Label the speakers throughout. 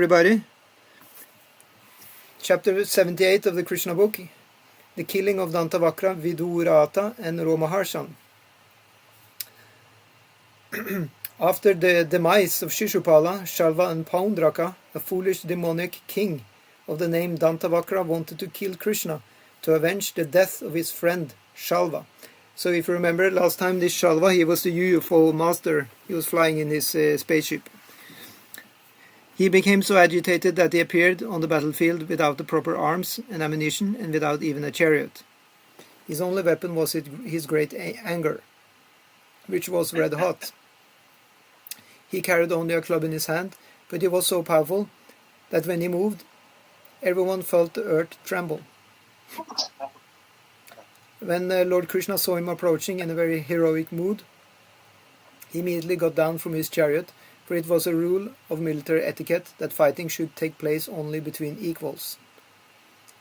Speaker 1: Everybody, chapter 78 of the Krishnabook, the killing of Dantavakra, Vidūratha and Romahars. After the demise of Shishupala, Shalva and Paundraka, a foolish demonic king of the name Dantavakra wanted to kill Krishna to avenge the death of his friend Shalva. So if you remember last time, this Shalva, he was the UFO master. He was flying in his spaceship. He became so agitated that he appeared on the battlefield without the proper arms and ammunition and without even a chariot. His only weapon was his great anger, which was red hot. He carried only a club in his hand, but he was so powerful that when he moved, everyone felt the earth tremble. When Lord Krishna saw him approaching in a very heroic mood, he immediately got down from his chariot, for it was a rule of military etiquette that fighting should take place only between equals.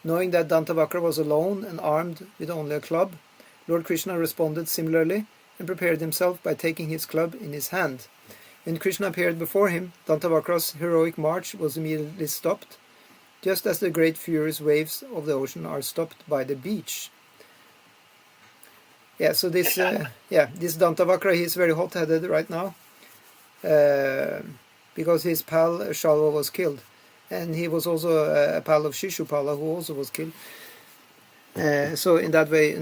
Speaker 1: Knowing that Dantavakra was alone and armed with only a club, Lord Krishna responded similarly and prepared himself by taking his club in his hand. When Krishna appeared before him, Dantavakra's heroic march was immediately stopped, just as the great furious waves of the ocean are stopped by the beach. So this Dantavakra, he is very hot-headed right now. Because his pal Shalva was killed, and he was also a pal of Shishupala who also was killed. So in that way,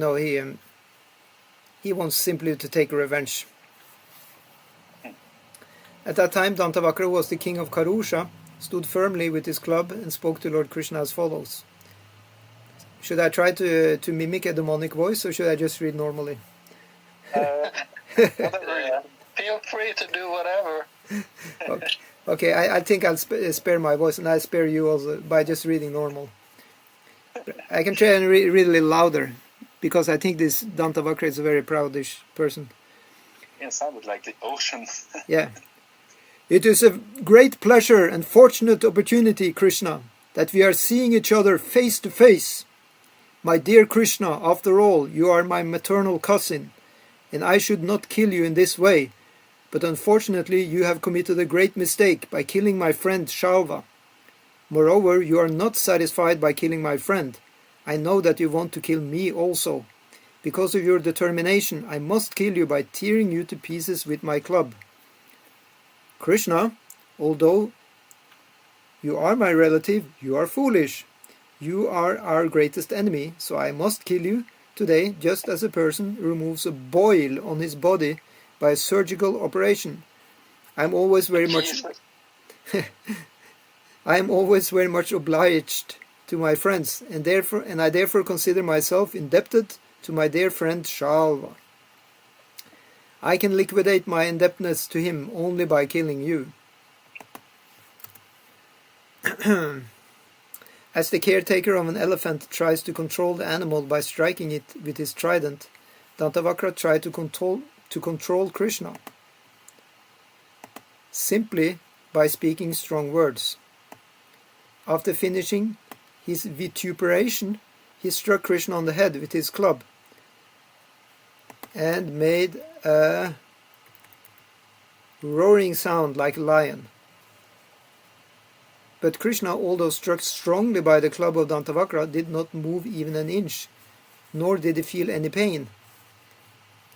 Speaker 1: he wants simply to take revenge. At that time, Dantavakra was the king of Karusha, stood firmly with his club and spoke to Lord Krishna as follows. Should I try to mimic a demonic voice, or should I just read normally?
Speaker 2: Feel free to do whatever.
Speaker 1: Okay, I think I'll spare my voice, and I'll spare you also by just reading normal. I can try and read a little louder, because I think this Dantavakra is a very proudish person.
Speaker 2: It sounded like the ocean.
Speaker 1: Yeah. It is a great pleasure and fortunate opportunity, Krishna, that we are seeing each other face to face. My dear Krishna, after all, you are my maternal cousin, and I should not kill you in this way. But unfortunately, you have committed a great mistake by killing my friend Shalva. Moreover, you are not satisfied by killing my friend. I know that you want to kill me also. Because of your determination, I must kill you by tearing you to pieces with my club. Krishna, although you are my relative, you are foolish. You are our greatest enemy, so I must kill you today, just as a person removes a boil on his body by a surgical operation. I am always very much obliged to my friends, and I therefore consider myself indebted to my dear friend Shalva. I can liquidate my indebtedness to him only by killing you. As the caretaker of an elephant tries to control the animal by striking it with his trident, Dantavakra tried to control Krishna simply by speaking strong words. After finishing his vituperation, he struck Krishna on the head with his club and made a roaring sound like a lion. But Krishna, although struck strongly by the club of Dantavakra, did not move even an inch, nor did he feel any pain.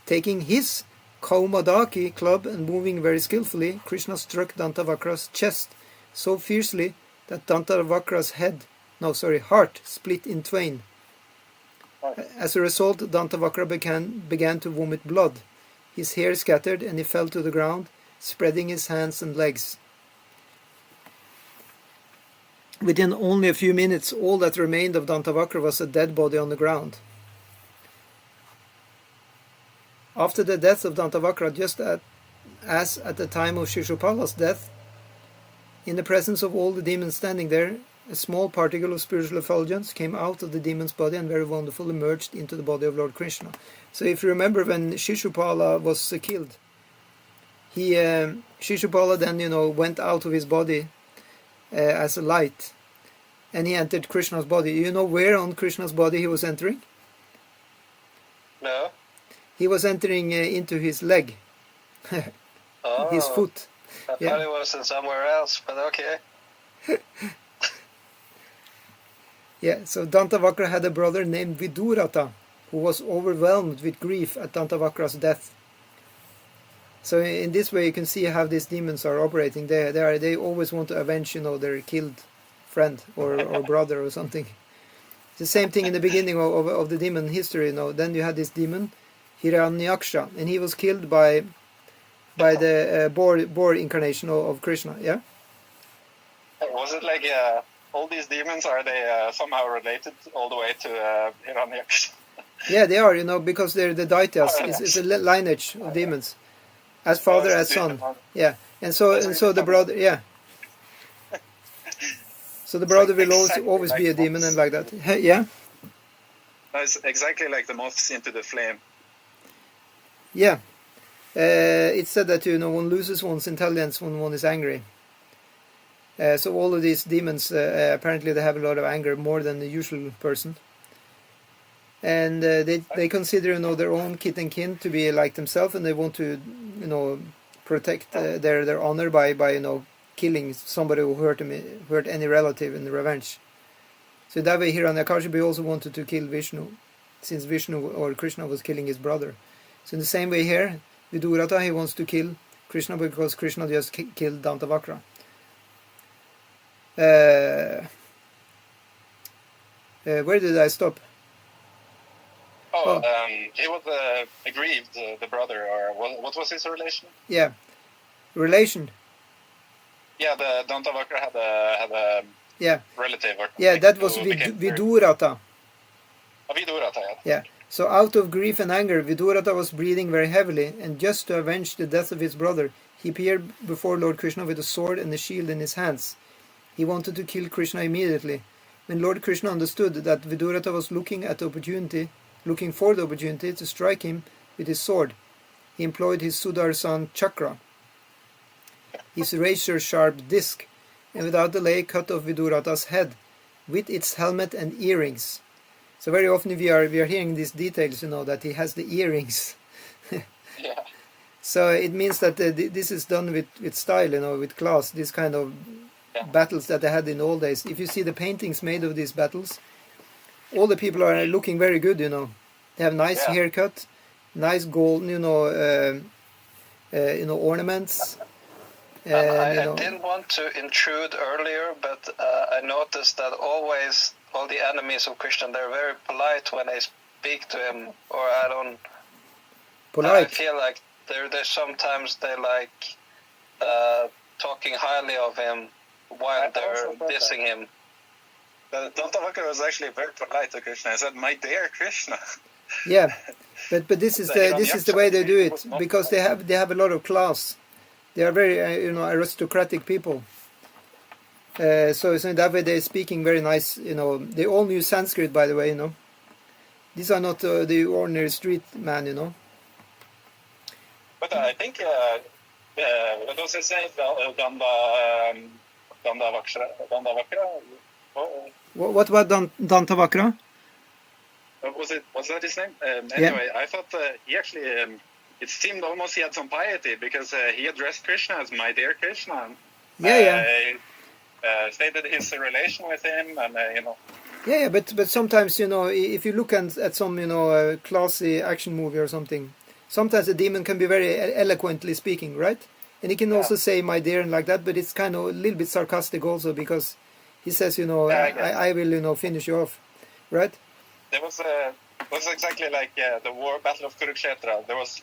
Speaker 1: Taking his Kaumadaki club and moving very skillfully, Krishna struck Dantavakra's chest so fiercely that Dantavakra's heart split in twain. As a result, Dantavakra began to vomit blood. His hair scattered and he fell to the ground, spreading his hands and legs. Within only a few minutes, all that remained of Dantavakra was a dead body on the ground. After the death of Dantavakra, just as at the time of Shishupala's death, in the presence of all the demons standing there, a small particle of spiritual effulgence came out of the demon's body and very wonderfully merged into the body of Lord Krishna. So if you remember when Shishupala was killed, Shishupala then went out of his body as a light, and he entered Krishna's body. You know where on Krishna's body he was entering?
Speaker 2: No.
Speaker 1: He was entering into his leg, his foot.
Speaker 2: I thought it was in somewhere else, but okay.
Speaker 1: Yeah, so Dantavakra had a brother named Vidūratha, who was overwhelmed with grief at Dantavakra's death. So in this way you can see how these demons are operating. They always want to avenge, their killed friend or brother or something. It's the same thing in the beginning of the demon history. Then you had this demon, Hiranyaksha, and he was killed by the boar incarnation of Krishna. Yeah.
Speaker 2: Was it like all these demons, are they somehow related all the way to Hiranyaksha?
Speaker 1: Yeah, they are. Because they're the Daityas. It's a lineage of demons, as father as son. Yeah, and so the brother. Yeah. So the brother will always be a demon and like that. Yeah.
Speaker 2: That's exactly like the moths into the flame.
Speaker 1: Yeah. It's said that one loses one's intelligence when one is angry. So all of these demons apparently they have a lot of anger, more than the usual person. And they consider
Speaker 2: their
Speaker 1: own kith and kin to be like themselves, and they want to protect their honor by killing somebody who hurt any relative in revenge. So that way Hiranyakashipu also wanted to kill Vishnu, since Vishnu or Krishna was killing his brother. So in the same way here, Vidūratha, he wants to kill Krishna because Krishna just killed Dantavakra. Where did I stop?
Speaker 2: He was aggrieved, the brother, or what was his relation?
Speaker 1: Yeah, relation.
Speaker 2: Yeah, the Dantavakra had a relative. Or
Speaker 1: that was Vidūratha.
Speaker 2: Vidūratha,
Speaker 1: yeah. So out of grief and anger, Vidūratha was breathing very heavily, and just to avenge the death of his brother, he appeared before Lord Krishna with a sword and a shield in his hands. He wanted to kill Krishna immediately. When Lord Krishna understood that Vidūratha was looking for the opportunity to strike him with his sword, he employed his Sudarshan chakra, his razor-sharp disc, and without delay cut off Vidūratha's head with its helmet and earrings. So very often we are hearing these details, that he has the earrings.
Speaker 2: Yeah.
Speaker 1: So it means that this is done with style, with class, this kind of battles that they had in the old days. If you see the paintings made of these battles, all the people are looking very good, They have nice haircut, nice gold, ornaments.
Speaker 2: I didn't want to intrude earlier, but I noticed that always all the enemies of Krishna, they're very polite when they speak to him, or I feel like there's sometimes they like talking highly of him while they're dissing him. Dantavakra was actually very polite to Krishna. He said, "My dear Krishna."
Speaker 1: Yeah, but this is the way they do it, because they have a lot of class. They are very aristocratic people. So in that way they're speaking very nice. They all knew Sanskrit, by the way. These are not the ordinary street man.
Speaker 2: But I think what was his name? Dantavakra.
Speaker 1: What about Dantavakra?
Speaker 2: Was that his name? Anyway, I thought he actually. It seemed almost he had some piety, because he addressed Krishna as "my dear Krishna." Stated his relation with him, and
Speaker 1: Yeah, but sometimes if you look at some classy action movie or something, sometimes a demon can be very eloquently speaking, right? And he can also say "my dear" and like that, but it's kind of a little bit sarcastic also, because he says I will finish you off, right?
Speaker 2: There was exactly like the war battle of Kurukshetra. There was,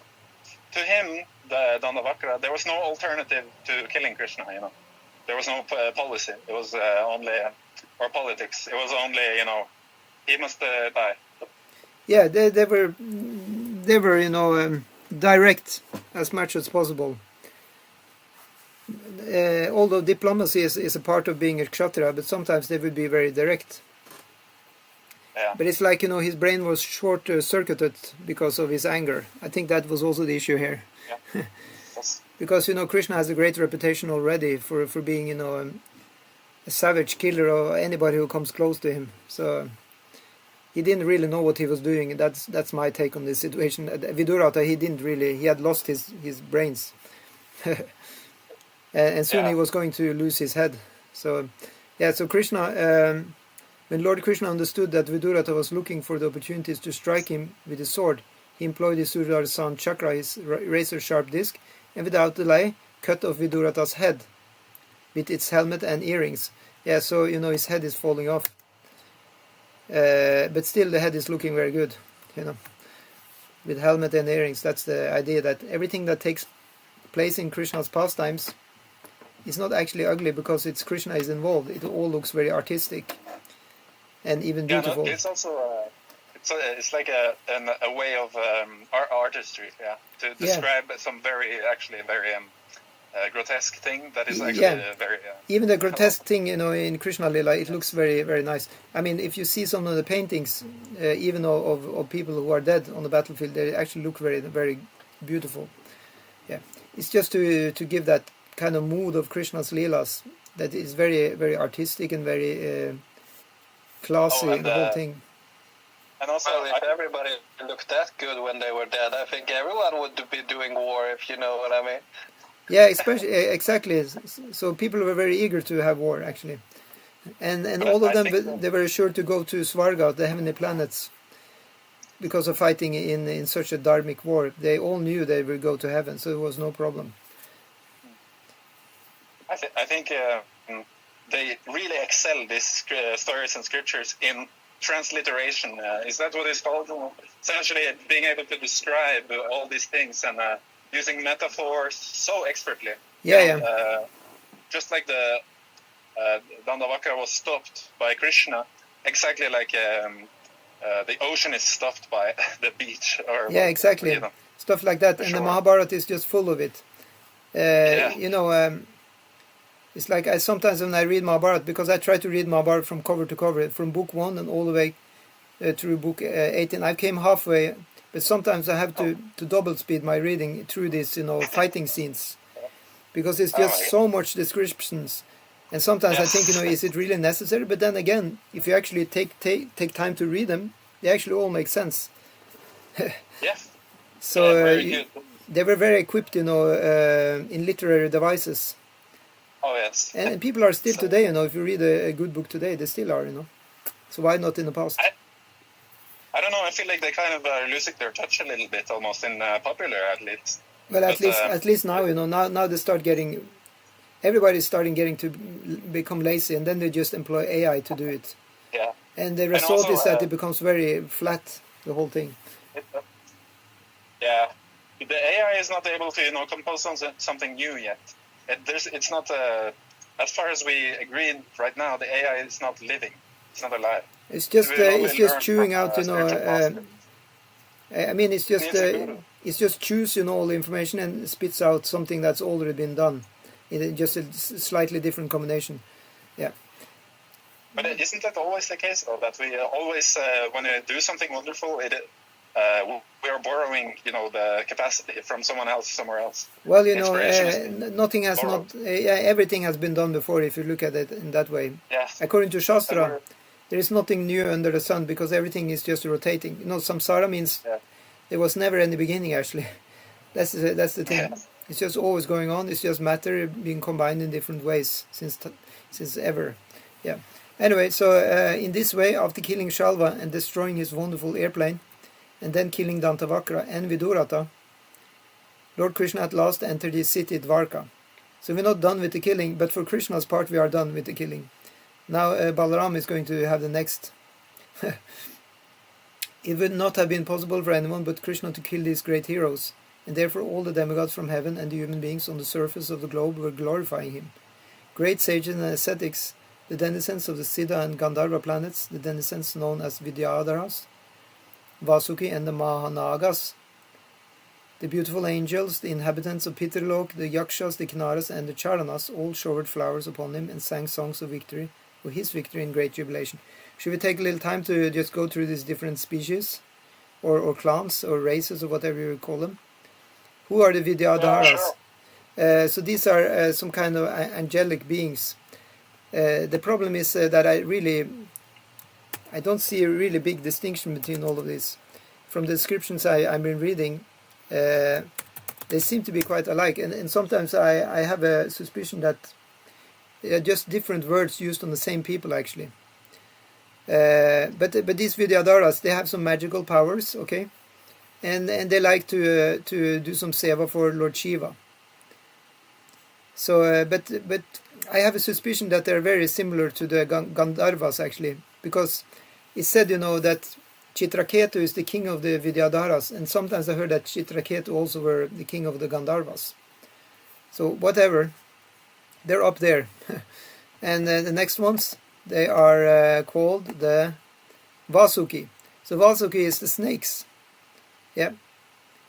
Speaker 2: to him, the Dantavakra, there was no alternative to killing Krishna. There was no policy. It was only or politics. It was only he must die.
Speaker 1: Yeah, they were direct as much as possible. Although diplomacy is a part of being a kshatriya, but sometimes they would be very direct.
Speaker 2: Yeah.
Speaker 1: But it's like his brain was short-circuited because of his anger. I think that was also the issue here.
Speaker 2: Yeah.
Speaker 1: Because Krishna has a great reputation already for being a savage killer of anybody who comes close to him. So he didn't really know what he was doing. That's my take on this situation. Vidūratha, he had lost his brains. And soon he was going to lose his head. So Yeah, so Krishna, when Lord Krishna understood that Vidūratha was looking for the opportunities to strike him with his sword, he employed his Sudarshan chakra, his razor-sharp disc, and without delay cut off Vidūratha's head with its helmet and earrings. Yeah, so his head is falling off, but still the head is looking very good, with helmet and earrings. That's the idea, that everything that takes place in Krishna's pastimes is not actually ugly because Krishna is involved. It all looks very artistic and even beautiful.
Speaker 3: No, it's also it's like a way of artistry, to describe some very grotesque thing that is actually very...
Speaker 1: even the grotesque thing, in Krishna Lila, it looks very, very nice. I mean, if you see some of the paintings, even of people who are dead on the battlefield, they actually look very, very beautiful. Yeah, it's just to give that kind of mood of Krishna's Leelas that is very, very artistic and very classy, the whole thing.
Speaker 2: And also, if everybody looked that good when they were dead, I think everyone would be doing war, if you know what I mean.
Speaker 1: Yeah, especially exactly. So people were very eager to have war, actually, and all of them they were sure to go to Svarga, the heavenly planets, because of fighting in such a dharmic war. They all knew they would go to heaven, so it was no problem.
Speaker 3: I think they really excel these stories and scriptures in transliteration. Is that what it's called? Essentially, being able to describe all these things and using metaphors so expertly. Just like the Dantavakra was stopped by Krishna, exactly like the ocean is stopped by the beach.
Speaker 1: Exactly. Stuff like that. And the Mahabharata is just full of it. It's like sometimes when I read Mahabharata, because I try to read Mahabharata from cover to cover, from book 1 and all the way through book 18. I came halfway, but sometimes I have to double speed my reading through these, fighting scenes, because it's just so much descriptions. And sometimes I think, is it really necessary? But then again, if you actually take time to read them, they actually all make sense. So they were very equipped, in literary devices.
Speaker 3: Oh, yes.
Speaker 1: And people are still today, if you read a good book today, they still are, So why not in the past?
Speaker 3: I don't know, I feel like they kind of are losing their touch a little bit, almost in popular, at least.
Speaker 1: Well, at least now, now they start getting... Everybody's starting to become lazy, and then they just employ AI to do it.
Speaker 3: Yeah.
Speaker 1: And the result is that it becomes very flat, the whole thing.
Speaker 3: The AI is not able to, compose something new yet. It's not, as far as we agreed right now, the AI is not living. It's not alive.
Speaker 1: It's just chewing out, I mean, it's just chews, all the information and spits out something that's already been done in just a slightly different combination. Yeah.
Speaker 3: But isn't that always the case, though? That we always, when we do something wonderful, we are borrowing, the capacity from someone else somewhere else.
Speaker 1: Well, nothing has everything has been done before, if you look at it in that way.
Speaker 3: Yes.
Speaker 1: According to Shastra, there is nothing new under the sun, because everything is just rotating. Samsara means there was never any beginning, actually. That's the thing. Yeah. It's just always going on. It's just matter being combined in different ways since ever. Yeah. Anyway, so in this way, after killing Shalva and destroying his wonderful airplane, and then killing Dantavakra and Vidūratha, Lord Krishna at last entered his city Dvarka. So we're not done with the killing, but for Krishna's part we are done with the killing. Now Balaram is going to have the next. It would not have been possible for anyone but Krishna to kill these great heroes, and therefore all the demigods from heaven and the human beings on the surface of the globe were glorifying him. Great sages and ascetics, the denizens of the Siddha and Gandharva planets, the denizens known as Vidyadharas, Vasuki and the Mahanagas, the beautiful angels, the inhabitants of Pitralok, the Yakshas, the Kinnaras and the Charanas, all showered flowers upon him and sang songs of victory, for his victory in great jubilation. Should we take a little time to just go through these different species, or clans, or races, or whatever you call them? Who are the Vidyadharas? So these are some kind of angelic beings. The problem is that I don't see a really big distinction between all of these. From the descriptions I've been reading, they seem to be quite alike. And sometimes I have a suspicion that They are just different words used on the same people, actually. But these Vidyadharas, they have some magical powers, okay, and they like to do some seva for Lord Shiva. So, but I have a suspicion that they're very similar to the Gandharvas, actually, because it's said, that Chitraketu is the king of the Vidyadharas, and sometimes I heard that Chitraketu also were the king of the Gandharvas. So whatever, they're up there. And the next ones, they are called the Vasuki. So Vasuki is the snakes. Yeah,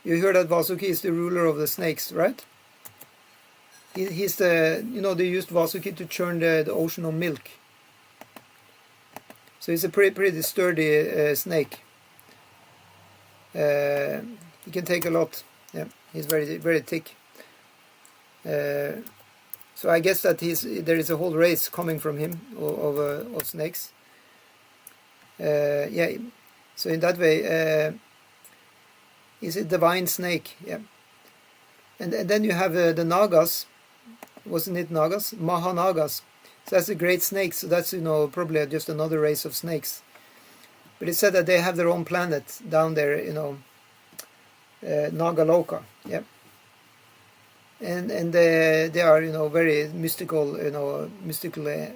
Speaker 1: you heard that Vasuki is the ruler of the snakes, right? He's the, they used Vasuki to churn the ocean of milk. So he's a pretty sturdy snake. He can take a lot. Yeah, he's very, very thick. So I guess that there is a whole race coming from him of snakes. Yeah. So in that way, he's a divine snake. Yeah. And then you have the Nagas. Wasn't it Nagas? Mahanagas. So that's the great snakes. So that's, probably just another race of snakes. But it's said that they have their own planet down there, Nagaloka. Yeah. And they are, very mystically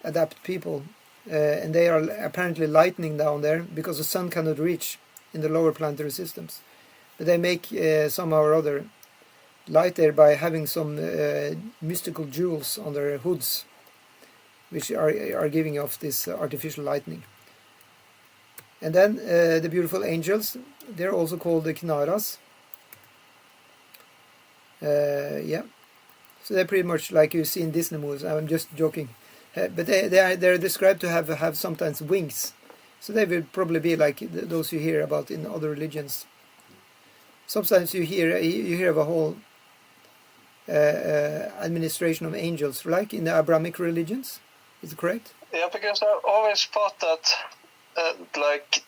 Speaker 1: adept people. And they are apparently lightning down there because the sun cannot reach in the lower planetary systems. But they make somehow or other light there by having some mystical jewels on their hoods, which are giving off this artificial lightning. And then the beautiful angels, they're also called the Kinaras. Yeah, so they're pretty much like you see in Disney movies. I'm just joking, but they're described to have sometimes wings, so they will probably be like those you hear about in other religions. Sometimes you hear of a whole administration of angels, like in the Abrahamic religions. Is it correct?
Speaker 2: Yeah, because I always thought that like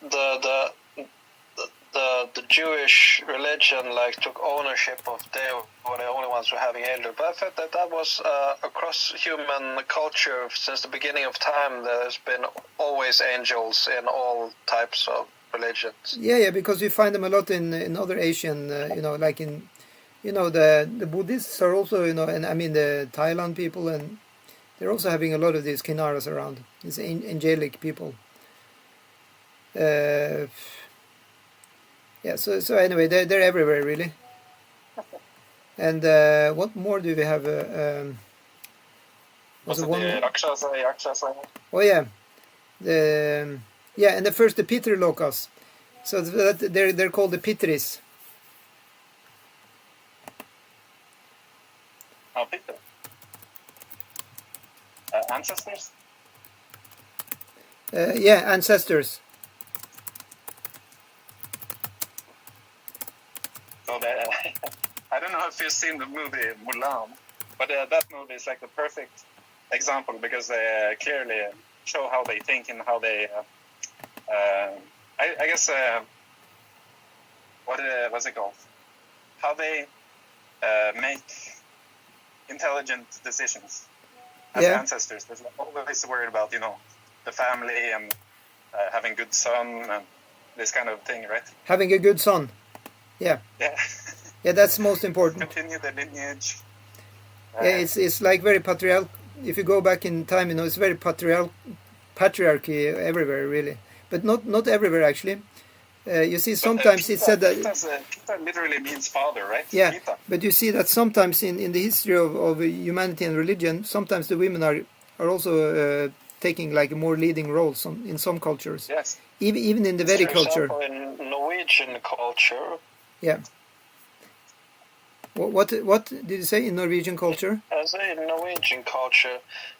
Speaker 2: the Jewish religion took ownership of they were the only ones who were having angels. But I thought that was across human culture since the beginning of time. There's been always angels in all types of religions.
Speaker 1: Yeah, because you find them a lot in other Asian, like in, the Buddhists are also, and I mean the Thailand people, and they're also having a lot of these Kinaras around, these angelic people. Yeah, so anyway, they're everywhere, really. And what more do we have?
Speaker 3: Was it the Rakshasa?
Speaker 1: Oh, yeah. And the first, the Pitrilokas. So they're called the Pitris.
Speaker 3: Oh, Pitri. Ancestors?
Speaker 1: Yeah, ancestors.
Speaker 3: So I don't know if you've seen the movie Mulan, but that movie is like the perfect example because they clearly show how they think and how they, I guess, what's it called? How they make intelligent decisions as ancestors. They're always worried about, the family and having good son and this kind of thing, right?
Speaker 1: Having a good son. Yeah.
Speaker 3: Yeah.
Speaker 1: Yeah, that's most important.
Speaker 3: Continue the lineage.
Speaker 1: Yeah, it's like very patriarchal. If you go back in time, it's very patriarchy everywhere, really. But not everywhere, actually. You see, sometimes it's said that...
Speaker 3: Kita literally means father, right?
Speaker 1: Yeah,
Speaker 3: Kita.
Speaker 1: but you see that sometimes in the history of humanity and religion, sometimes the women are also taking like a more leading role in some cultures.
Speaker 3: Yes.
Speaker 1: Even in the Vedic culture.
Speaker 2: For example, in Norwegian culture.
Speaker 1: Yeah. What did you say in Norwegian culture?
Speaker 2: I say in Norwegian culture,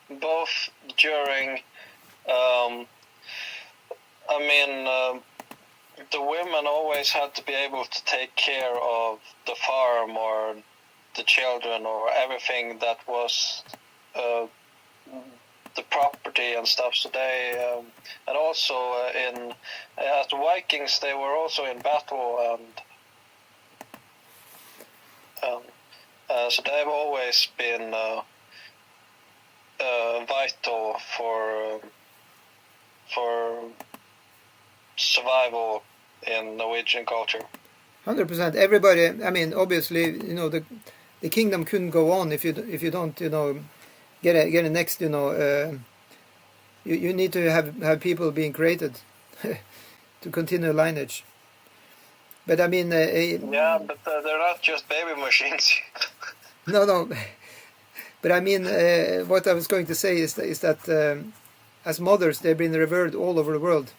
Speaker 2: both during, the women always had to be able to take care of the farm or the children or everything that was the property and stuff. So they, and also as the Vikings, they were also in battle and so they've always been vital for survival in Norwegian culture.
Speaker 1: 100%. Everybody. I mean, obviously, the kingdom couldn't go on if you don't get a next. You need to have people being created to continue lineage. But I mean,
Speaker 2: yeah, but they're not just baby machines.
Speaker 1: No. But I mean, what I was going to say is that as mothers, they've been revered all over the world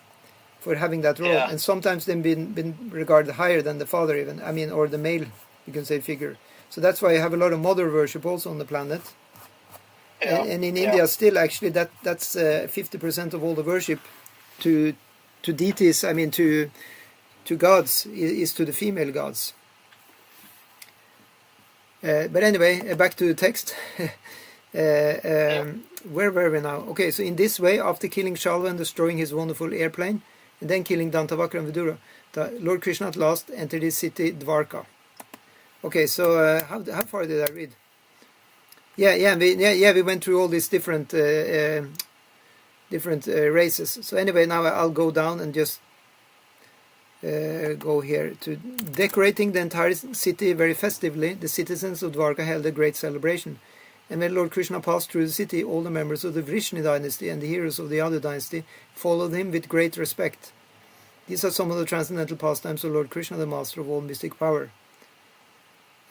Speaker 1: for having that role, and sometimes they've been regarded higher than the father even. I mean, or the male, you can say, figure. So that's why you have a lot of mother worship also on the planet. Yeah. And in India, still actually that's 50% of all the worship to deities. I mean, to gods is to the female gods. But anyway, back to the text. Where were we now? Okay, so in this way, after killing Shalva and destroying his wonderful airplane, and then killing Dantavakra and Vidūratha, Lord Krishna at last entered his city Dvarka. Okay, so how far did I read? We went through all these different races. So anyway, now I'll go down and just go here to decorating the entire city very festively. The citizens of Dvarka held a great celebration. And when Lord Krishna passed through the city, all the members of the Vrishni dynasty and the heroes of the other dynasty followed him with great respect. These are some of the transcendental pastimes of Lord Krishna, the master of all mystic power,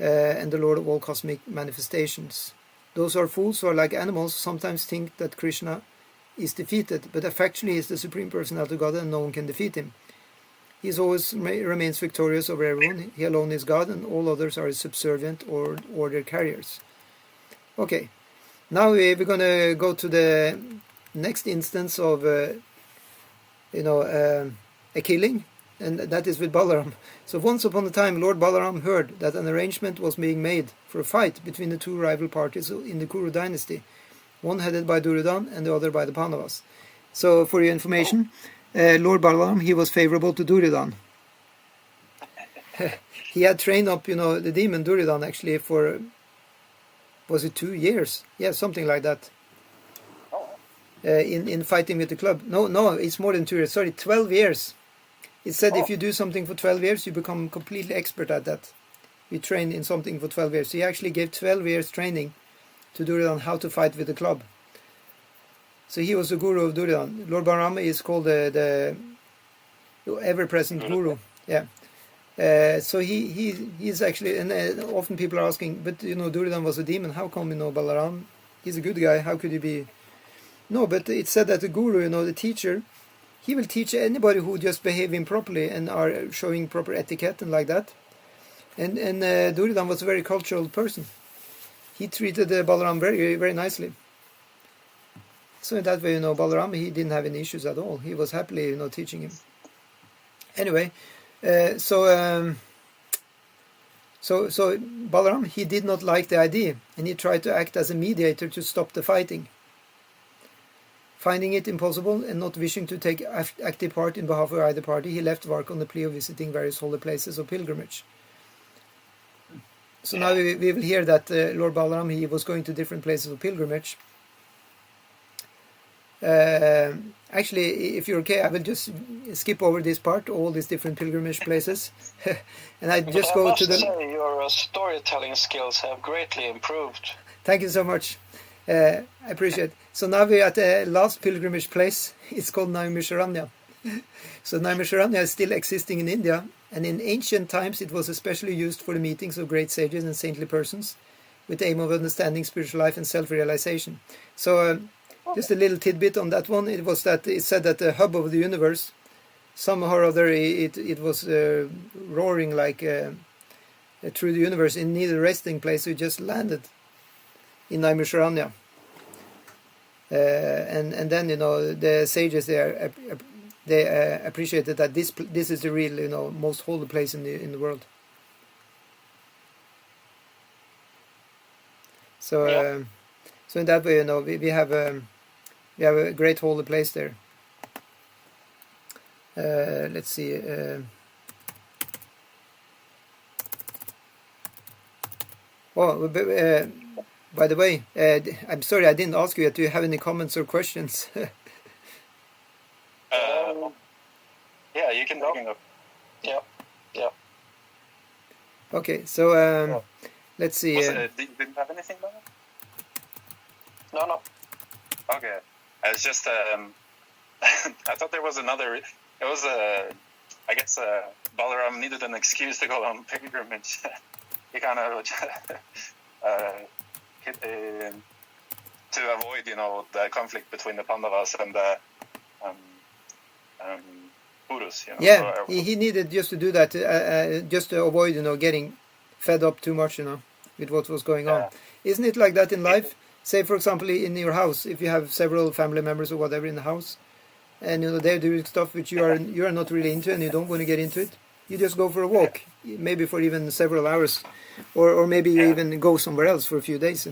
Speaker 1: and the Lord of all cosmic manifestations. Those who are fools, who are like animals, sometimes think that Krishna is defeated, but factually he is the Supreme Personality of God and no one can defeat him. He always remains victorious over everyone. He alone is God and all others are his subservient or order carriers. Okay, now we're going to go to the next instance of, a killing, and that is with Balaram. So once upon a time, Lord Balaram heard that an arrangement was being made for a fight between the two rival parties in the Kuru dynasty, one headed by Duryodhana and the other by the Pandavas. So for your information, Lord Balaram, he was favorable to Duryodhana. He had trained up, the demon Duryodhana actually for... Was it 2 years? Yeah, something like that. In fighting with the club. No, it's more than 2 years. Sorry, 12 years. It said if you do something for 12 years, you become completely expert at that. You train in something for 12 years. So he actually gave 12 years training to Duryodhana how to fight with the club. So he was the guru of Duryodhana. Lord Balaram is called the ever-present guru. Yeah. So he's actually, and often people are asking, but Duryodhana was a demon. How come Balaram? He's a good guy. How could he be? No, but it's said that the guru, the teacher, he will teach anybody who just behave improperly and are showing proper etiquette and like that. And Duryodhana was a very cultural person. He treated Balaram very, very nicely. So in that way, Balaram, he didn't have any issues at all. He was happily, teaching him. Anyway. So Balaram, he did not like the idea, and he tried to act as a mediator to stop the fighting. Finding it impossible and not wishing to take active part in behalf of either party, he left Dvarka on the plea of visiting various holy places of pilgrimage. So now we will hear that Lord Balaram, he was going to different places of pilgrimage. Actually, if you're okay, I will just skip over this part, all these different pilgrimage places, and I just go to the...
Speaker 2: Say your storytelling skills have greatly improved.
Speaker 1: Thank you so much. I appreciate it. So now we're at the last pilgrimage place. It's called Naimisharanya. So Naimisharanya is still existing in India, and in ancient times it was especially used for the meetings of great sages and saintly persons, with the aim of understanding spiritual life and self-realization. So... just a little tidbit on that one. It was that it said that the hub of the universe, somehow or other, it was roaring like through the universe in neither resting place. So it just landed in Naimisharanya, and then the sages they appreciated that this is the real most holy place in the world. So so in that way we have a great holy place there. Let's see. By the way, I'm sorry I didn't ask you yet. Do you have any comments or questions?
Speaker 3: Yeah, you can go.
Speaker 2: Yeah.
Speaker 1: Okay, so let's see.
Speaker 3: Didn't have anything, Baba?
Speaker 2: No.
Speaker 3: Okay. It's just I thought there was another. It was I guess Balaram needed an excuse to go on pilgrimage. He kind of to avoid, the conflict between the Pandavas and the Purus.
Speaker 1: Yeah, he needed just to do that, just to avoid, getting fed up too much, with what was going on. Isn't it like that in life? Say, for example, in your house, if you have several family members or whatever in the house, and they're doing stuff which you are not really into and you don't want to get into it, you just go for a walk, maybe for even several hours, or maybe you even go somewhere else for a few days,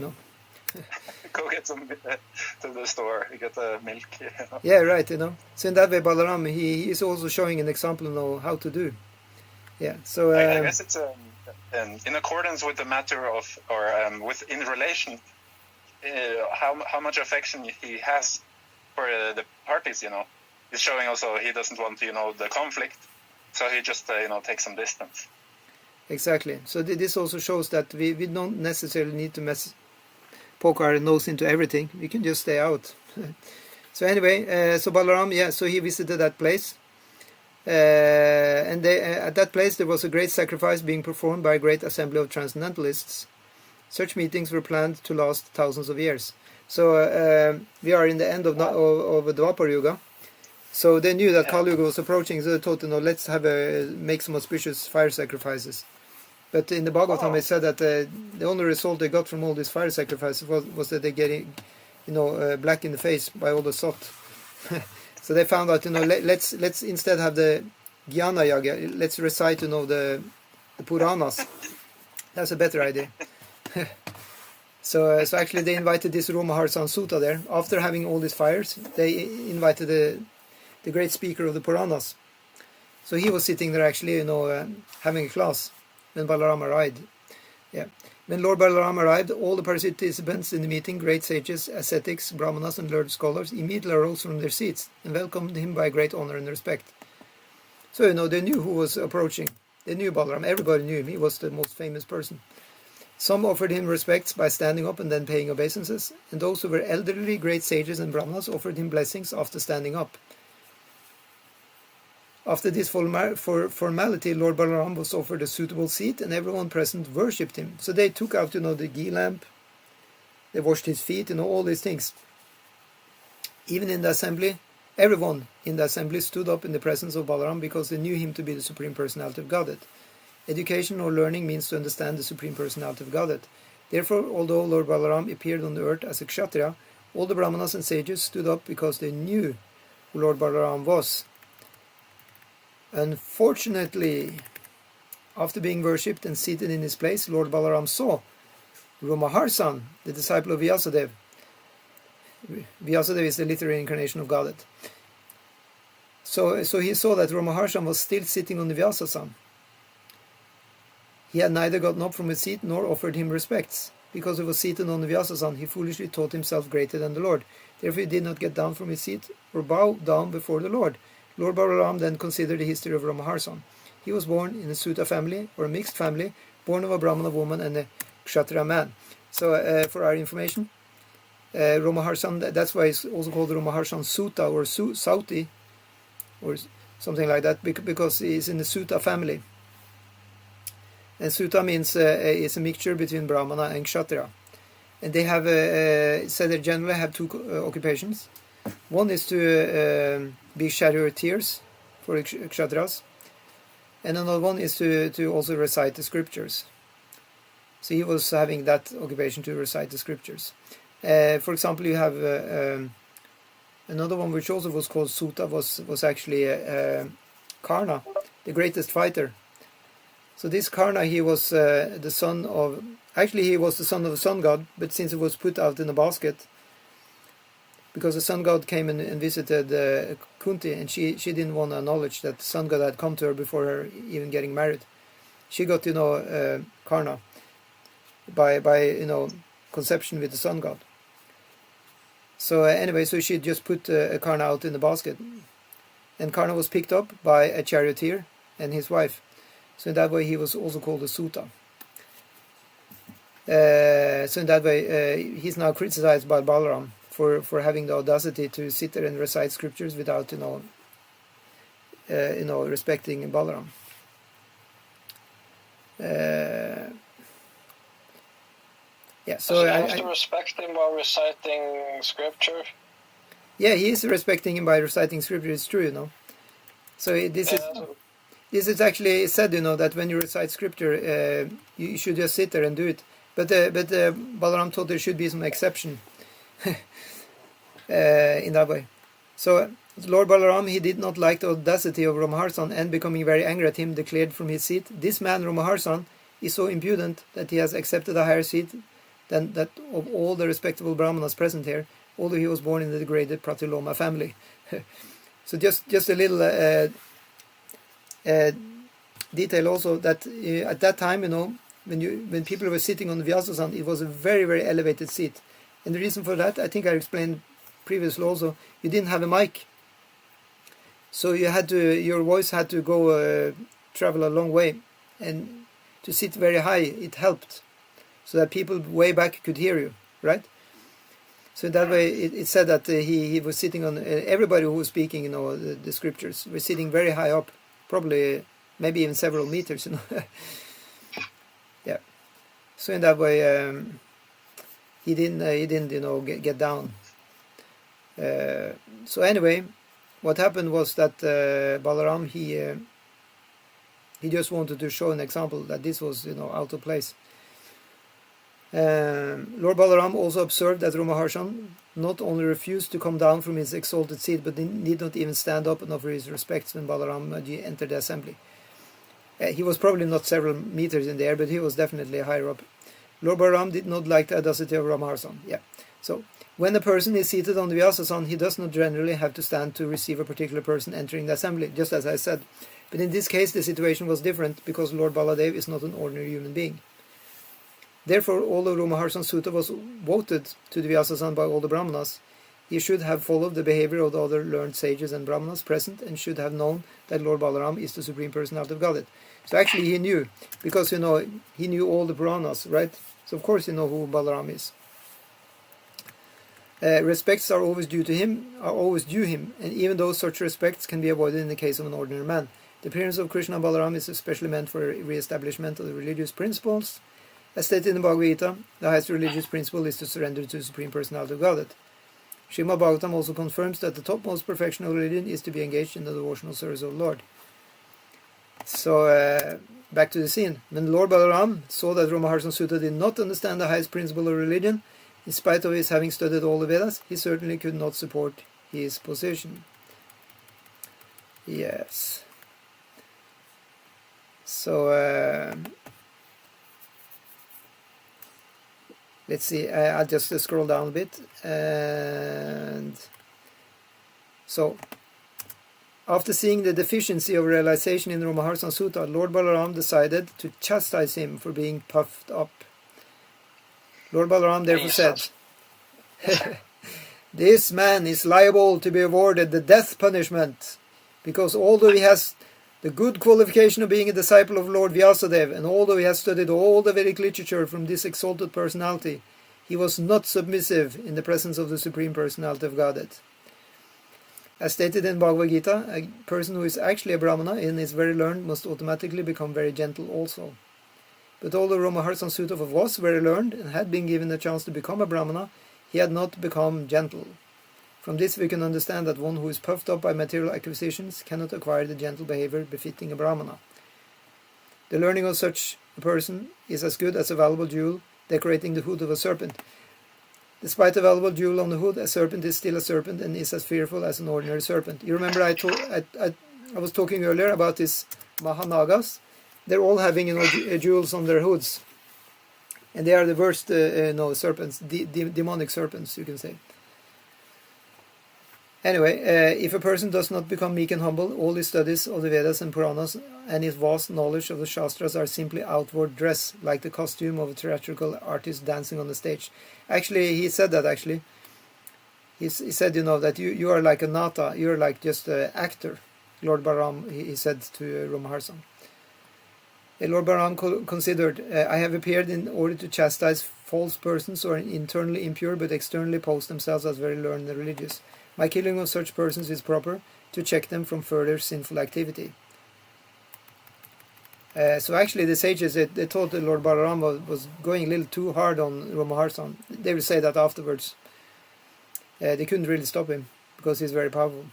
Speaker 3: Go get some to the store, get the milk.
Speaker 1: Yeah, right, So in that way, Balaram, he is also showing an example of how to do. Yeah, so...
Speaker 3: I guess it's in accordance with the matter of, or in relation, how much affection he has for the parties, He's showing also he doesn't want, the conflict, so he just, takes some distance.
Speaker 1: Exactly. So this also shows that we don't necessarily need to poke our nose into everything. We can just stay out. So anyway, so Balaram, so he visited that place. And at that place there was a great sacrifice being performed by a great assembly of transcendentalists. Such meetings were planned to last thousands of years. So we are in the end of Dwapara Yuga. So they knew that Kali Yuga was approaching, so they thought, let's make some auspicious fire sacrifices. But in the Bhagavatam, it said that the only result they got from all these fire sacrifices was that they're getting, black in the face by all the salt. So they found out, let's instead have the Jnana Yaga. Let's recite, the Puranas. That's a better idea. So actually they invited this Romahars and Sutta there. After having all these fires, they invited the great speaker of the Puranas. So he was sitting there actually, having a class when Balaram arrived. Yeah. When Lord Balaram arrived, all the participants in the meeting, great sages, ascetics, brahmanas and learned scholars, immediately arose from their seats and welcomed him by great honor and respect. So, they knew who was approaching. They knew Balaram. Everybody knew him. He was the most famous person. Some offered him respects by standing up and then paying obeisances, and those who were elderly, great sages and brahmanas offered him blessings after standing up. After this formality, Lord Balaram was offered a suitable seat, and everyone present worshipped him. So they took out, the ghee lamp, they washed his feet, all these things. Even in the assembly, everyone in the assembly stood up in the presence of Balaram because they knew him to be the Supreme Personality of Godhead. Education or learning means to understand the Supreme Personality of Godhead. Therefore, although Lord Balaram appeared on the earth as a Kshatriya, all the Brahmanas and sages stood up because they knew who Lord Balaram was. Unfortunately, after being worshipped and seated in his place, Lord Balaram saw Romahars, the disciple of Vyasadeva. Vyasadeva is the literary incarnation of Godhead. So he saw that Romahars was still sitting on the Vyasasan. He had neither gotten up from his seat nor offered him respects. Because he was seated on the Vyasasan, he foolishly thought himself greater than the Lord. Therefore he did not get down from his seat or bow down before the Lord. Lord Balaram then considered the history of Romahars. He was born in a Sutta family, or a mixed family, born of a Brahmana woman and a Kshatriya man. So, for our information, Romahars, that's why it's also called Romahars Sutta, or Sauti, or something like that, because he's in the Sutta family. And Sutta means it's a mixture between Brahmana and Kshatriya. And they have, said they generally have two occupations. One is to be charioteers for Kshatriyas, and another one is to also recite the scriptures. So he was having that occupation to recite the scriptures. For example, you have another one which also was called Sutta, was actually Karna, the greatest fighter. So this Karna, he was the son of... Actually, he was the son of the sun god, but since he was put out in a basket, because the sun god came and visited Kunti, and she didn't want to acknowledge that the sun god had come to her before her even getting married. She got to know Karna by conception with the sun god. So anyway, so she just put Karna out in the basket, and Karna was picked up by a charioteer and his wife. So in that way he was also called a Suta. So in that way he's now criticized by Balaram for having the audacity to sit there and recite scriptures without respecting Balaram.
Speaker 2: So you have to respect him while reciting scripture.
Speaker 1: Yeah, he is respecting him by reciting scripture. It's true, So this is actually said, that when you recite scripture, you should just sit there and do it. But Balaram thought there should be some exception in that way. So Lord Balaram, he did not like the audacity of Romaharsan, and becoming very angry at him, declared from his seat, "This man Romaharsan is so impudent that he has accepted a higher seat than that of all the respectable Brahmanas present here, although he was born in the degraded Pratiloma family." So just a little detail also, that at that time, when people were sitting on the Vyasasan, it was a very, very elevated seat. And the reason for that, I think I explained previously also, you didn't have a mic. So your voice had to go travel a long way, and to sit very high, it helped, so that people way back could hear you, right? So that way, it said that he was sitting on, everybody who was speaking, the scriptures were sitting very high up, probably maybe even several meters, Yeah. So in that way, he didn't get down. So anyway, what happened was that Balaram, he just wanted to show an example that this was out of place. Lord Balaram also observed that Romaharshan not only refused to come down from his exalted seat, but did not even stand up and offer his respects when Balaram entered the assembly. He was probably not several meters in the air, but he was definitely higher up. Lord Balaram did not like the audacity of Romaharsan. Yeah. So when a person is seated on the Vyasasan, he does not generally have to stand to receive a particular person entering the assembly, just as I said. But in this case, the situation was different, because Lord Baladev is not an ordinary human being. Therefore, although Romaharsan Sutta was voted to the Vyasasan by all the Brahmanas, he should have followed the behavior of the other learned sages and Brahmanas present, and should have known that Lord Balaram is the Supreme Personality of Godhead. So actually he knew, because he knew all the Puranas, right? So of course who Balaram is. Respects are always due him, and even though such respects can be avoided in the case of an ordinary man. The appearance of Krishna and Balaram is especially meant for re-establishment of the religious principles. As stated in the Bhagavad Gita, the highest religious principle is to surrender to the Supreme Personality of Godhead. Srimad Bhagavatam also confirms that the topmost perfection of religion is to be engaged in the devotional service of the Lord. So, back to the scene. When Lord Balaram saw that Romaharsan Sutta did not understand the highest principle of religion, in spite of his having studied all the Vedas, he certainly could not support his position. Yes. So, let's see, I'll just scroll down a bit. And so, after seeing the deficiency of realization in Romaharsan Sutta, Lord Balaram decided to chastise him for being puffed up. Lord Balaram therefore said, "This man is liable to be awarded the death punishment, because although he has the good qualification of being a disciple of Lord Vyasadeva, and although he has studied all the Vedic literature from this exalted personality, he was not submissive in the presence of the Supreme Personality of Godhead." As stated in Bhagavad Gita, a person who is actually a Brahmana and is very learned must automatically become very gentle also. But although Romaharsan Sutta was very learned and had been given the chance to become a Brahmana, he had not become gentle. From this we can understand that one who is puffed up by material acquisitions cannot acquire the gentle behavior befitting a Brahmana. The learning of such a person is as good as a valuable jewel decorating the hood of a serpent. Despite a valuable jewel on the hood, a serpent is still a serpent and is as fearful as an ordinary serpent. You remember I was talking earlier about these Mahanagas. They're all having jewels on their hoods, and they are the worst serpents, demonic serpents, you can say. Anyway, if a person does not become meek and humble, all his studies of the Vedas and Puranas and his vast knowledge of the Shastras are simply outward dress, like the costume of a theatrical artist dancing on the stage. Actually, he said that, actually. He said, that you are like a nata, you are like just an actor. Lord Balaram, he said to Romahars. Lord Balaram considered, I have appeared in order to chastise false persons who are internally impure but externally pose themselves as very learned and religious. My killing of such persons is proper to check them from further sinful activity. So actually the sages, they thought that Lord Balaram was going a little too hard on Romahars. They will say that afterwards. They couldn't really stop him because he's very powerful.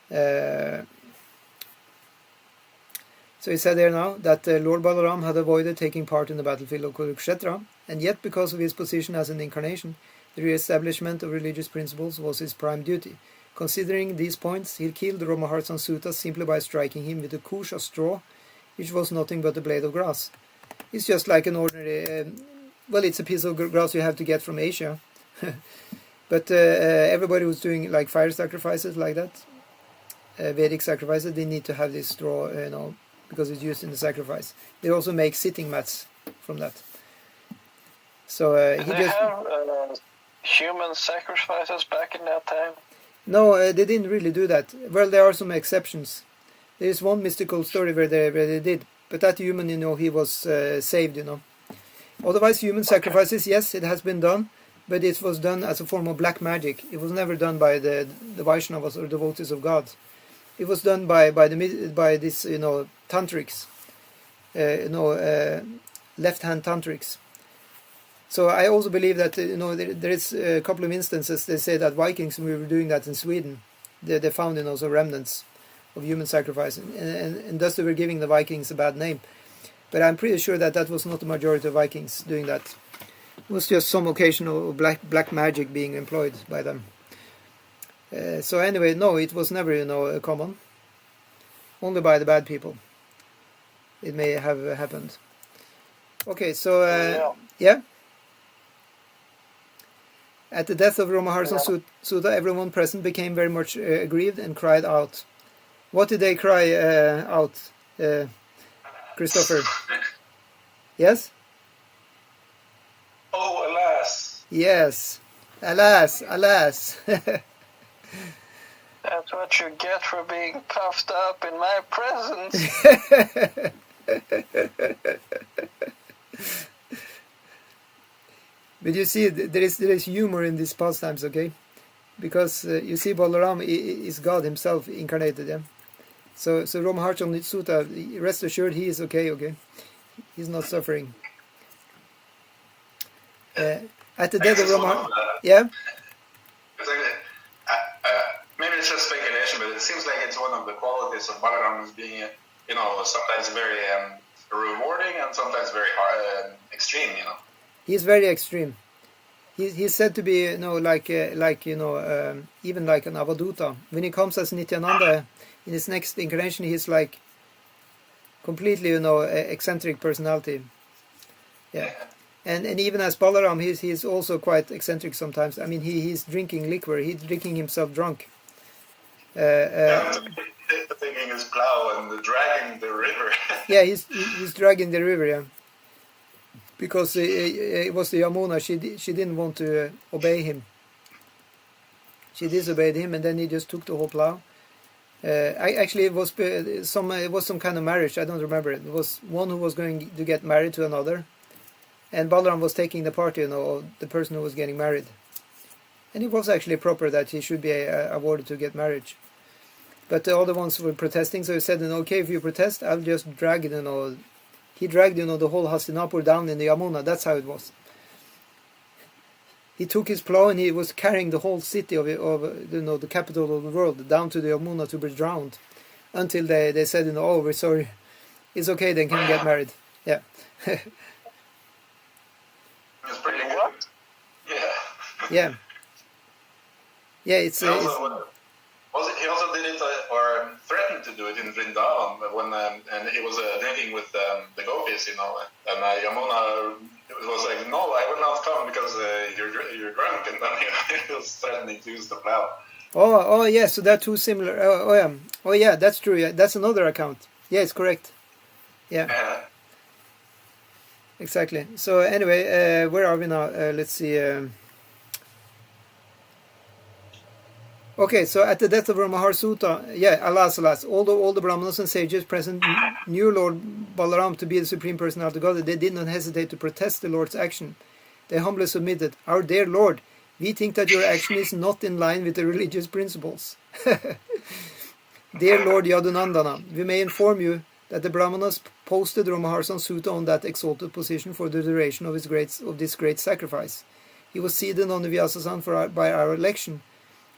Speaker 1: So he said there now that Lord Balaram had avoided taking part in the battlefield of Kurukshetra, and yet because of his position as an incarnation, the re-establishment of religious principles was his prime duty. Considering these points, he killed Romahars Sutta simply by striking him with a kush of straw, which was nothing but a blade of grass. It's just like an ordinary... it's a piece of grass you have to get from Asia. But everybody who's doing like fire sacrifices like that, Vedic sacrifices, they need to have this straw, because it's used in the sacrifice. They also make sitting mats from that. So
Speaker 2: he just... have human sacrifices back in that time?
Speaker 1: No, they didn't really do that. Well, there are some exceptions. There is one mystical story where they did, but that human, he was saved, Otherwise, human sacrifices, yes, it has been done, but it was done as a form of black magic. It was never done by the Vaishnavas or devotees of God. It was done by this, tantrics, left-hand tantrics. So I also believe that there is a couple of instances. They say that Vikings were doing that in Sweden. They found also remnants of human sacrifice, and thus they were giving the Vikings a bad name. But I'm pretty sure that was not the majority of Vikings doing that. It was just some occasional black magic being employed by them. So anyway, no, it was never common. Only by the bad people. It may have happened. Okay, so yeah. At the death of Romahars Sutta, everyone present became very much aggrieved and cried out. What did they cry out, Christopher? Yes?
Speaker 3: Oh, alas!
Speaker 1: Yes. Alas, alas.
Speaker 2: That's what you get for being puffed up in my presence.
Speaker 1: But you see, there is humor in these pastimes, okay? Because you see, Balaram is God himself incarnated, yeah? So Romahars Sutta, rest assured, he is okay? He's not suffering. At the death of Romahars... Yeah?
Speaker 3: Maybe it's just speculation, but it seems like it's one of the qualities of Balaram is being, sometimes very rewarding and sometimes very extreme,
Speaker 1: He's very extreme. He's said to be, even like an Avaduta. When he comes as Nityananda in his next incarnation, he's like completely, eccentric personality. Yeah. And even as Balaram, he's also quite eccentric sometimes. I mean, he's drinking liquor. He's drinking himself drunk.
Speaker 3: Taking his plow and dragging the river.
Speaker 1: Yeah, he's dragging the river, yeah. Because it was the Yamuna, she didn't want to obey him. She disobeyed him, and then he just took the whole plow. Actually, it was some kind of marriage. I don't remember. It was one who was going to get married to another, and Balaram was taking the party, of the person who was getting married. And it was actually proper that he should be awarded to get marriage. But the other ones were protesting, so he said, okay, if you protest, I'll just drag it, He dragged, the whole Hastinapur down in the Yamuna. That's how it was. He took his plow and he was carrying the whole city of the capital of the world down to the Yamuna to be drowned, until they said, oh, we're sorry, it's okay, then can get married. Yeah.
Speaker 3: It's pretty good. Yeah.
Speaker 1: Yeah. Yeah, it's.
Speaker 3: He also did it, or threatened to do it in Vrindavan when and he was drinking with the gopis, and Yamuna was like, "No, I will not come because you're drunk," and then he was threatening to use the plow.
Speaker 1: Oh, yeah, so they're two similar. Oh, yeah, that's true. Yeah, that's another account. Yeah, it's correct. Yeah, exactly. So anyway, where are we now? Let's see. Okay, so at the death of Romahar Sutta, alas, all the Brahmanas and sages present knew Lord Balaram to be the Supreme Personality of God. They did not hesitate to protest the Lord's action. They humbly submitted, "Our dear Lord, we think that your action is not in line with the religious principles." Dear Lord Yadunandana, we may inform you that the Brahmanas posted Romaharsan Sutta on that exalted position for the duration of this great sacrifice. He was seated on the Vyasasan by our election,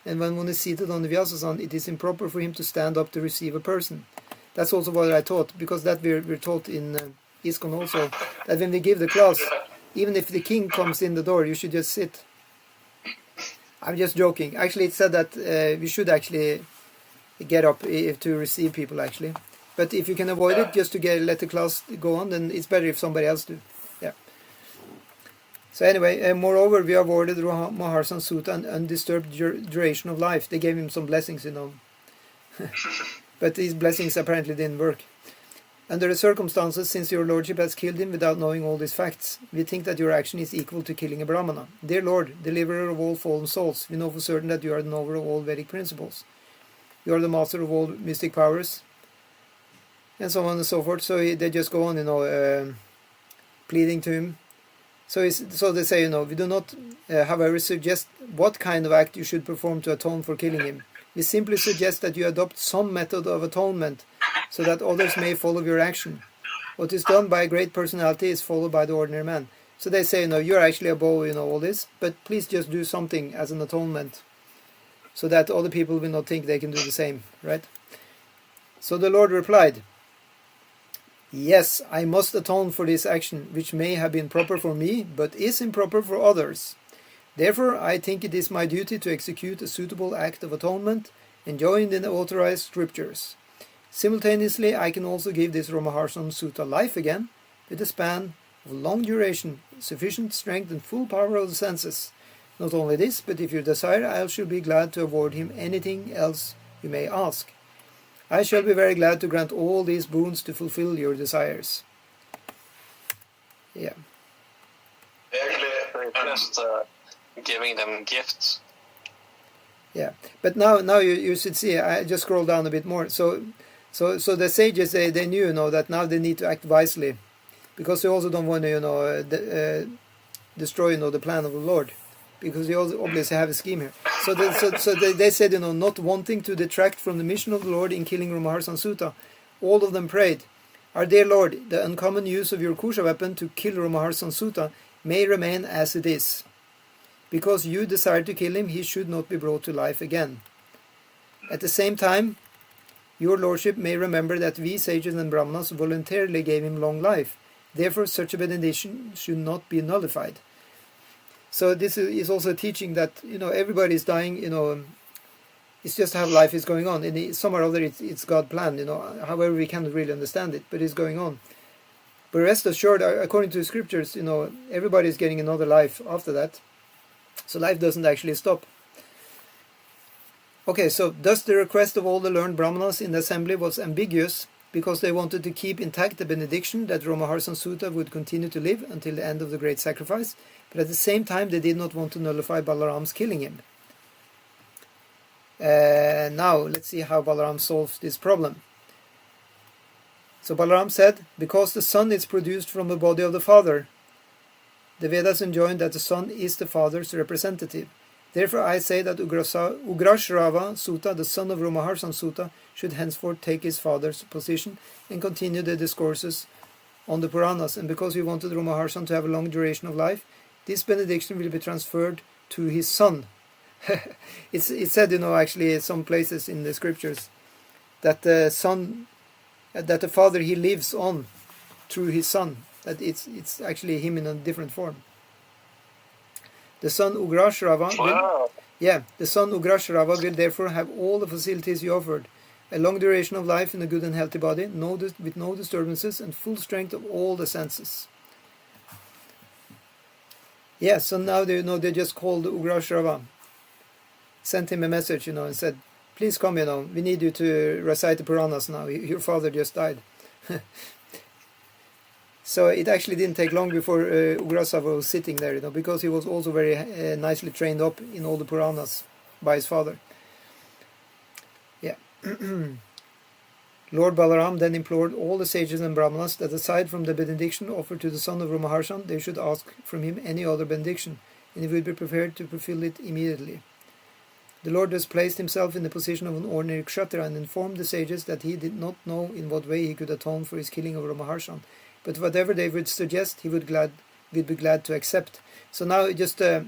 Speaker 1: and when one is seated on the Vyasasan, it is improper for him to stand up to receive a person. That's also what I taught, because that we're taught in Iskcon also, that when we give the class, even if the king comes in the door, you should just sit. I'm just joking. Actually, it said that we should actually get up to receive people, actually. But if you can avoid it, just to let the class go on, then it's better if somebody else do. Yeah. So anyway, moreover, we awarded Romaharsan Sutta an undisturbed duration of life. They gave him some blessings, But these blessings apparently didn't work. Under the circumstances, since your lordship has killed him without knowing all these facts, we think that your action is equal to killing a Brahmana. Dear Lord, deliverer of all fallen souls, we know for certain that you are the knower of all Vedic principles. You are the master of all mystic powers, and so on and so forth. So they just go on, pleading to him. So they say, we do not, however, suggest what kind of act you should perform to atone for killing him. We simply suggest that you adopt some method of atonement, so that others may follow your action. What is done by a great personality is followed by the ordinary man. So they say, you're actually above, all this, but please just do something as an atonement, so that other people will not think they can do the same, right? So the Lord replied, "Yes, I must atone for this action, which may have been proper for me, but is improper for others. Therefore, I think it is my duty to execute a suitable act of atonement, enjoined in the authorized scriptures. Simultaneously, I can also give this Romaharsan Sutta life again, with a span of long duration, sufficient strength and full power of the senses. Not only this, but if you desire, I shall be glad to award him anything else you may ask. I shall be very glad to grant all these boons to fulfill your desires." Yeah.
Speaker 2: Just giving them gifts.
Speaker 1: Yeah, but now you should see. I just scroll down a bit more. So the sages they knew, that now they need to act wisely, because they also don't want to destroy the plan of the Lord, because they also obviously have a scheme here. So they said, not wanting to detract from the mission of the Lord in killing Romaharsan Sutta, all of them prayed, "Our dear Lord, the uncommon use of your Kusha weapon to kill Romaharsan Sutta may remain as it is. Because you desire to kill him, he should not be brought to life again. At the same time, your lordship may remember that we sages and Brahmanas voluntarily gave him long life. Therefore, such a benediction should not be nullified." So this is also teaching that everybody is dying. It's just how life is going on. In some or other, it's God's plan. However, we cannot really understand it, but it's going on. But rest assured, according to the scriptures, everybody is getting another life after that. So life doesn't actually stop. Okay, so thus the request of all the learned Brahmanas in the assembly was ambiguous, because they wanted to keep intact the benediction that Romaharsan Sutta would continue to live until the end of the great sacrifice, but at the same time they did not want to nullify Balaram's killing him. Now let's see how Balaram solves this problem. So Balaram said, "Because the son is produced from the body of the father, the Vedas enjoin that the son is the father's representative. Therefore I say that Ugrashrava Sutta, the son of Romaharsan Sutta, should henceforth take his father's position and continue the discourses on the Puranas. And because we wanted Romaharsan to have a long duration of life, this benediction will be transferred to his son." It's said, actually in some places in the scriptures, that the son, that the father, he lives on through his son. That it's actually him in a different form. The son Ugrashrava will therefore have all the facilities you offered: a long duration of life in a good and healthy body, with no disturbances, and full strength of all the senses. Yeah, so now they just call the Ugrashrava. sent him a message, and said, "Please come, we need you to recite the Puranas now. Your father just died." So it actually didn't take long before Ugrasava was sitting there, because he was also very nicely trained up in all the Puranas by his father. Yeah. Lord Balaram then implored all the sages and brahmanas that aside from the benediction offered to the son of Romaharshan, they should ask from him any other benediction, and he would be prepared to fulfill it immediately. The Lord thus placed himself in the position of an ordinary kshatriya and informed the sages that he did not know in what way he could atone for his killing of Romaharshan, but whatever they would suggest, he would be glad to accept. So now just a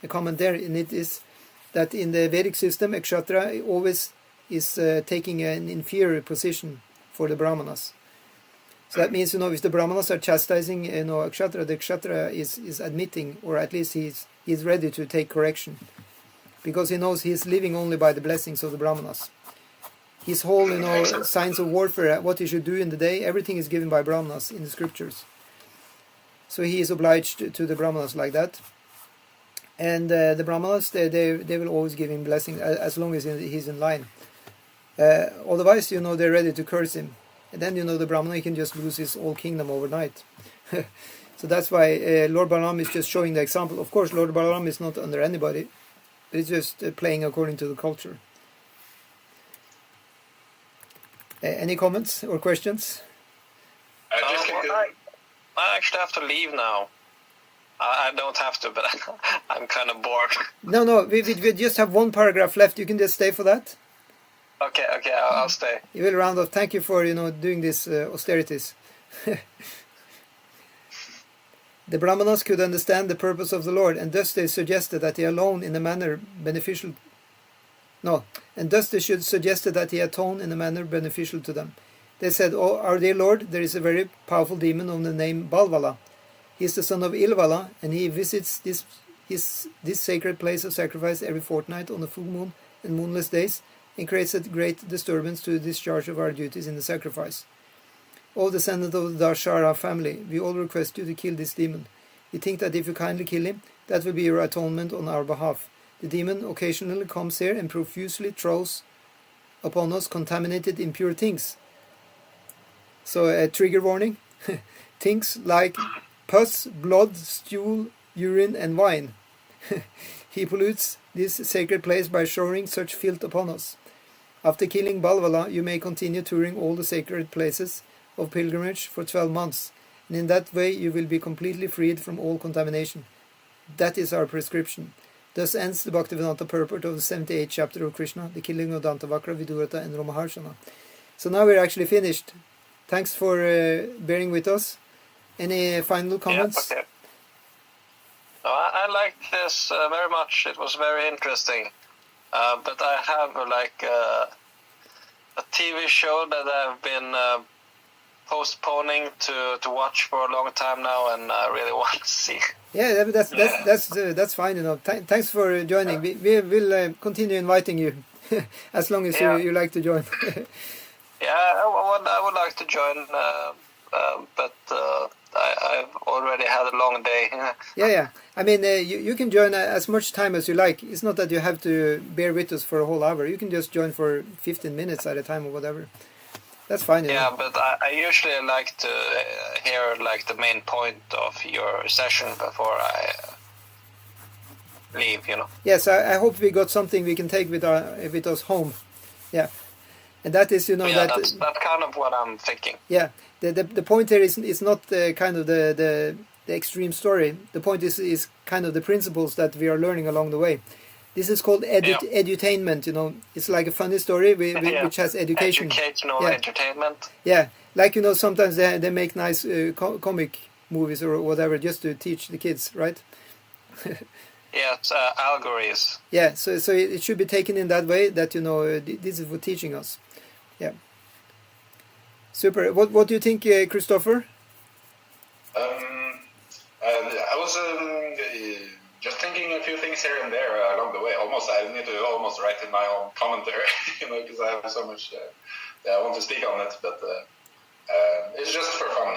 Speaker 1: comment there, and it is that in the Vedic system, a kshatriya always is taking an inferior position for the brahmanas. So that means, if the brahmanas are chastising, a kshatriya, the kshatriya is admitting, or at least he's ready to take correction, because he knows he's living only by the blessings of the brahmanas. His whole, signs of warfare, what he should do in the day, everything is given by brahmanas in the scriptures. So he is obliged to the brahmanas like that. And the brahmanas, they will always give him blessing as long as he's in line. Otherwise, they're ready to curse him. And then, the brahmana, he can just lose his whole kingdom overnight. So that's why Lord Balaram is just showing the example. Of course, Lord Balaram is not under anybody. It's just playing according to the culture. Any comments or questions?
Speaker 2: I actually have to leave now. I don't have to, but I'm kind of bored.
Speaker 1: No, we just have one paragraph left. You can just stay for that.
Speaker 2: Okay, I'll stay.
Speaker 1: You will round off. Thank you for doing these austerities. The brahmanas could understand the purpose of the Lord, and thus they suggested that he alone in a manner beneficial. No, and thus they should suggested that he atone in a manner beneficial to them. They said, "Oh, our dear Lord, there is a very powerful demon of the name Balvala. He is the son of Ilvala, and he visits this sacred place of sacrifice every fortnight on the full moon and moonless days, and creates a great disturbance to the discharge of our duties in the sacrifice. O descendant of the Darshara family, we all request you to kill this demon. We think that if you kindly kill him, that will be your atonement on our behalf. The demon occasionally comes here and profusely throws upon us contaminated impure things." So a trigger warning. Things like pus, blood, stool, urine and wine. He pollutes this sacred place by showering such filth upon us. After killing Balvala, you may continue touring all the sacred places of pilgrimage for 12 months, and in that way you will be completely freed from all contamination. That is our prescription. Thus ends the Bhaktivedanta purport of the 78th chapter of Krishna, the killing of Dantavakra, Vidūratha and Romahars. So now we're actually finished. Thanks for bearing with us. Any final comments?
Speaker 2: Yeah, okay. I liked this very much. It was very interesting. But I have a TV show that I've been postponing to watch for a long time now, and I really want to see.
Speaker 1: Yeah, that's fine. Thanks for joining. We will continue inviting you as long as you like to join.
Speaker 2: Yeah, I would like to join, but I've already had a long day.
Speaker 1: Yeah. I mean, you can join as much time as you like. It's not that you have to bear with us for a whole hour. You can just join for 15 minutes at a time or whatever. That's fine.
Speaker 2: Yeah, but I usually like to hear the main point of your session before I leave.
Speaker 1: Yes, I hope we got something we can take with us home. Yeah. And that is,
Speaker 2: that's kind of what I'm thinking.
Speaker 1: Yeah, the point here is not kind of the extreme story. The point is kind of the principles that we are learning along the way. This is called edutainment. It's like a funny story which has education.
Speaker 2: Educational entertainment.
Speaker 1: Yeah, like sometimes they make nice comic movies or whatever just to teach the kids, right?
Speaker 2: Yeah, it's allegories.
Speaker 1: Yeah, so it should be taken in that way that this is for teaching us. Yeah. Super. What do you think, Christopher?
Speaker 3: I was just thinking a few things here and there along the way. I need to almost write in my own commentary, because I have so much I want to speak on it. But it's just for fun,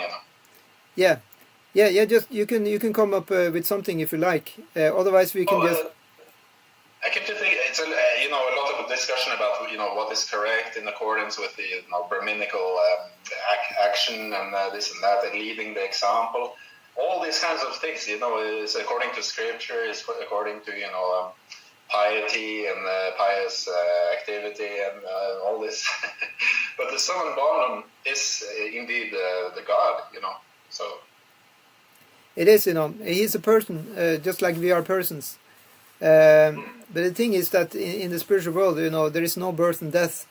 Speaker 1: Yeah. Just you can come up with something if you like. Otherwise, we can just.
Speaker 3: I keep to think discussion about what is correct in accordance with the Brahminical action and this and that, and leading the example. All these kinds of things, is according to scripture, is according to piety and pious activity and all this. But the summum bonum is indeed the God, So
Speaker 1: it is, he's a person, just like we are persons. But the thing is that in the spiritual world, there is no birth and death.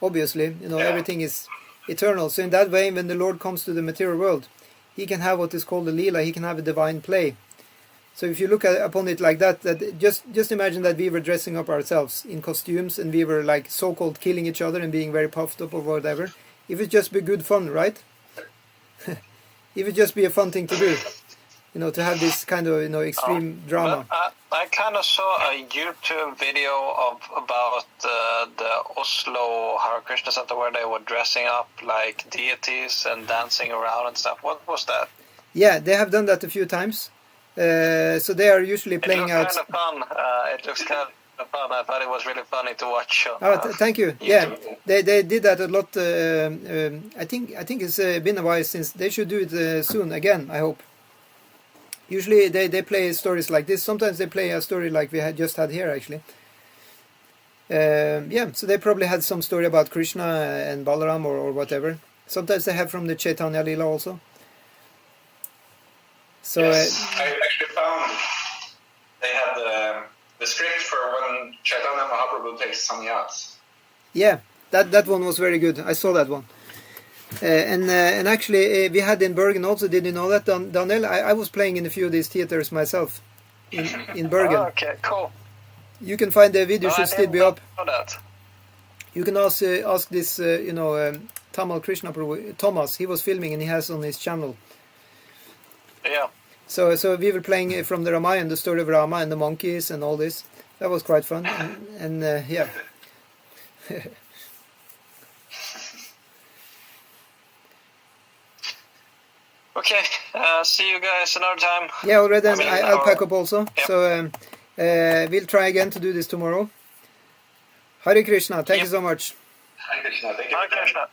Speaker 1: Obviously, everything is eternal. So in that way, when the Lord comes to the material world, he can have what is called a lila. He can have a divine play. So if you look upon it like that just imagine that we were dressing up ourselves in costumes and we were like so-called killing each other and being very puffed up or whatever. It would just be good fun, right? It would just be a fun thing to do, to have this kind of extreme drama.
Speaker 2: I kind of saw a YouTube video about the Oslo Hare Krishna Center where they were dressing up like deities and dancing around and stuff. What was that?
Speaker 1: Yeah, they have done that a few times. So they are usually playing out.
Speaker 2: It looks kind of fun. It looks kind of fun. I thought it was really funny to watch.
Speaker 1: Thank you. Yeah, they did that a lot. I think it's been a while since. They should do it soon again, I hope. Usually they play stories like this. Sometimes they play a story like we just had here, actually. So they probably had some story about Krishna and Balaram or whatever. Sometimes they have from the Chaitanya Lila also. So
Speaker 3: yes, I actually found they had the script for when Chaitanya Mahaprabhu takes sannyas.
Speaker 1: Yeah, that one was very good. I saw that one. And actually, we had in Bergen also. Did you know that, Daniel? I was playing in a few of these theaters myself in Bergen.
Speaker 2: Oh, okay, cool.
Speaker 1: You can find the video should still be up.
Speaker 2: That.
Speaker 1: You can ask this, Tamal Krishna Prabhu, Thomas. He was filming and he has on his channel.
Speaker 2: Yeah.
Speaker 1: So we were playing from the Ramayana, the story of Rama and the monkeys and all this. That was quite fun. And yeah.
Speaker 2: Okay, see you guys another time.
Speaker 1: Yeah, already. I'll pack up also.
Speaker 2: Yep.
Speaker 1: So we'll try again to do this tomorrow. Hare Krishna. Thank you so much.
Speaker 3: Hare Krishna. Thank you.
Speaker 2: Hare Krishna.